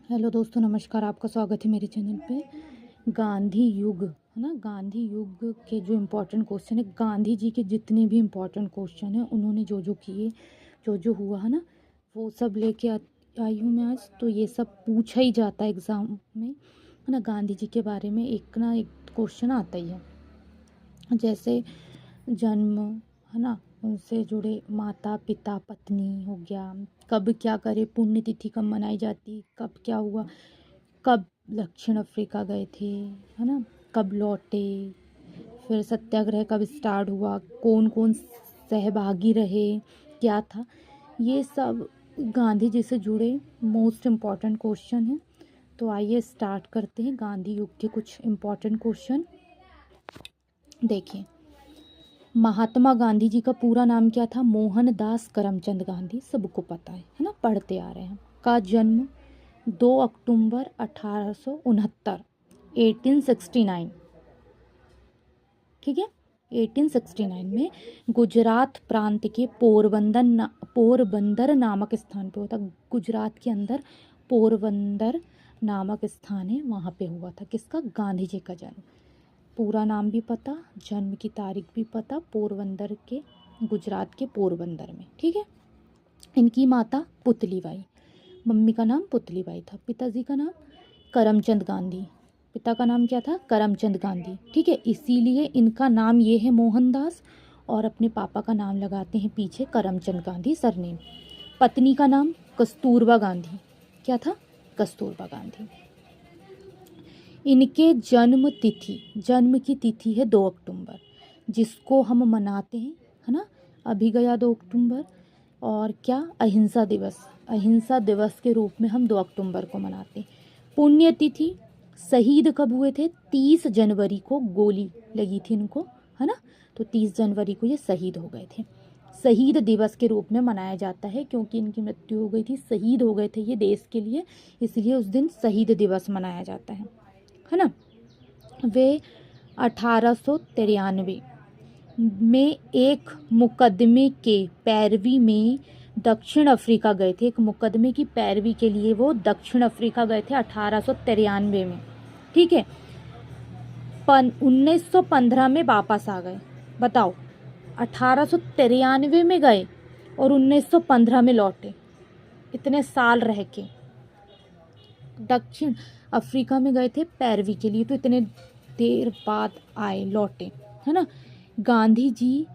Hello दोस्तों, नमस्कार। आपका स्वागत है मेरे चैनल पे। गांधी युग है ना, गांधी युग के जो इम्पोर्टेंट क्वेश्चन है, गांधी जी के जितने भी इम्पोर्टेंट क्वेश्चन हैं, उन्होंने जो जो किए, जो जो हुआ है ना, वो सब लेके आई हूँ मैं आज। तो ये सब पूछा ही जाता है एग्ज़ाम में, है ना। गांधी जी के बारे में एक ना एक क्वेश्चन आता ही है, जैसे जन्म, है ना, उनसे जुड़े माता पिता पत्नी हो गया, कब क्या करे, पुण्यतिथि कब मनाई जाती, कब क्या हुआ, कब दक्षिण अफ्रीका गए थे, है ना, कब लौटे, फिर सत्याग्रह कब स्टार्ट हुआ, कौन कौन सहभागी रहे, क्या था, ये सब गांधी जी से जुड़े मोस्ट इम्पॉर्टेंट क्वेश्चन हैं। तो आइए स्टार्ट करते हैं गांधी युग के कुछ इम्पॉर्टेंट क्वेश्चन। देखिए, महात्मा गांधी जी का पूरा नाम क्या था? मोहनदास करमचंद गांधी, सबको पता है ना, पढ़ते आ रहे हैं। का जन्म 2 अक्टूबर 1869, 1869, ठीक है, 1869 में गुजरात प्रांत के पोरबंदर नामक स्थान पे हुआ था। गुजरात के अंदर पोरबंदर नामक स्थान है, वहाँ पे हुआ था। किसका? गांधी जी का जन्म। पूरा नाम भी पता, जन्म की तारीख भी पता, पोरबंदर के, गुजरात के पोरबंदर में, ठीक है। इनकी माता पुतलीबाई, मम्मी का नाम पुतलीबाई था, पिताजी का नाम करमचंद गांधी। पिता का नाम क्या था? करमचंद गांधी, ठीक है। इसीलिए इनका नाम ये है मोहनदास, और अपने पापा का नाम लगाते हैं पीछे करमचंद गांधी सरनेम। पत्नी का नाम कस्तूरबा गांधी। क्या था? कस्तूरबा गांधी। इनके जन्म की तिथि है 2 अक्टूबर, जिसको हम मनाते हैं, है ना। अभी गया 2 अक्टूबर, और क्या? अहिंसा दिवस के रूप में हम 2 अक्टूबर को मनाते हैं। पुण्यतिथि, शहीद कब हुए थे? 30 जनवरी को गोली लगी थी इनको, है ना। तो 30 जनवरी को ये शहीद हो गए थे। शहीद दिवस के रूप में मनाया जाता है, क्योंकि इनकी मृत्यु हो गई थी, शहीद हो गए थे ये देश के लिए, इसलिए उस दिन शहीद दिवस मनाया जाता है ना। वे 1893 में एक मुकदमे के पैरवी में दक्षिण अफ्रीका गए थे। एक मुकदमे की पैरवी के लिए वो दक्षिण अफ्रीका गए थे 1893 में, ठीक है। 1915 में वापस आ गए। बताओ, 1893 में गए और 1915 में लौटे, इतने साल रह के दक्षिण अफ्रीका में गए थे पैरवी के लिए, तो इतने देर बाद आए, लौटे, है ना। गांधी जी,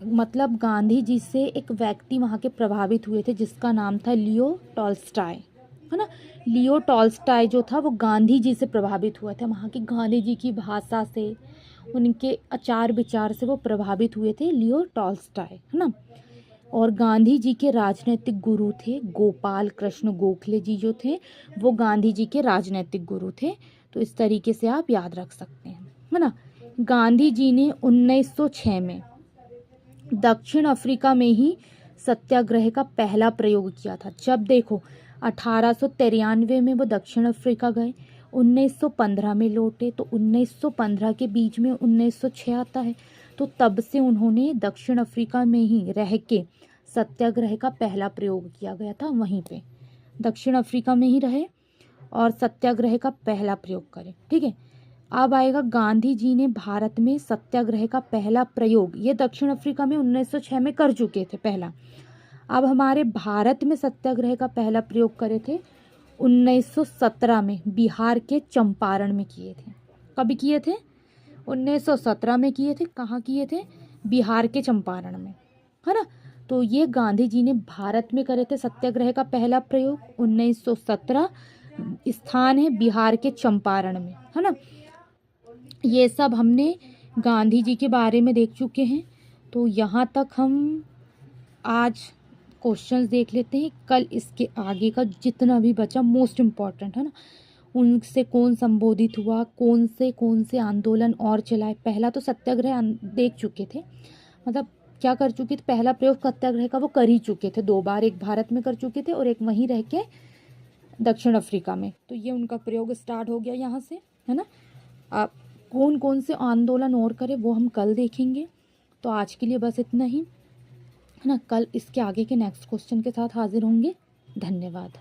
मतलब गांधी जी से एक व्यक्ति वहाँ के प्रभावित हुए थे, जिसका नाम था लियो टॉल्स्टॉय, है ना। लियो टॉल्स्टॉय जो था वो गांधी जी से प्रभावित हुआ था। वहाँ की गांधी जी की भाषा से, उनके आचार विचार से वो प्रभावित हुए थे, लियो टॉल्स्टॉय, है ना। और गांधी जी के राजनैतिक गुरु थे गोपाल कृष्ण गोखले जी, जो थे वो गांधी जी के राजनैतिक गुरु थे। तो इस तरीके से आप याद रख सकते हैं, है ना। गांधी जी ने 1906 में दक्षिण अफ्रीका में ही सत्याग्रह का पहला प्रयोग किया था। जब देखो, 1893 में वो दक्षिण अफ्रीका गए, 1915 में लौटे, तो 1915 के बीच में 1906 आता है। तो तब से उन्होंने दक्षिण अफ्रीका में ही रह के सत्याग्रह का पहला प्रयोग किया गया था। वहीं पे दक्षिण अफ्रीका में ही रहे और सत्याग्रह का पहला प्रयोग करें, ठीक है। अब आएगा, गांधी जी ने भारत में सत्याग्रह का पहला प्रयोग, ये दक्षिण अफ्रीका में 1906 में कर चुके थे पहला। अब हमारे भारत में सत्याग्रह का पहला प्रयोग करे थे 1917 में, बिहार के चंपारण में किए थे। कब किए थे? 1917 में किए थे। कहाँ किए थे? बिहार के चंपारण में, है ना। तो ये गांधी जी ने भारत में करे थे सत्याग्रह का पहला प्रयोग 1917, स्थान है बिहार के चंपारण में, है ना। ये सब हमने गांधी जी के बारे में देख चुके हैं। तो यहाँ तक हम आज क्वेश्चंस देख लेते हैं। कल इसके आगे का जितना भी बचा मोस्ट इम्पॉर्टेंट, है ना, उनसे कौन संबोधित हुआ, कौन से आंदोलन और चलाए। पहला तो सत्याग्रह देख चुके थे, मतलब क्या कर चुके थे, पहला प्रयोग सत्याग्रह का वो कर ही चुके थे 2 बार, एक भारत में कर चुके थे और एक वहीं रह के दक्षिण अफ्रीका में। तो ये उनका प्रयोग स्टार्ट हो गया यहाँ से, है ना। आप कौन कौन से आंदोलन और करे वो हम कल देखेंगे। तो आज के लिए बस इतना ही, है ना। कल इसके आगे के नेक्स्ट क्वेश्चन के साथ हाजिर होंगे। धन्यवाद।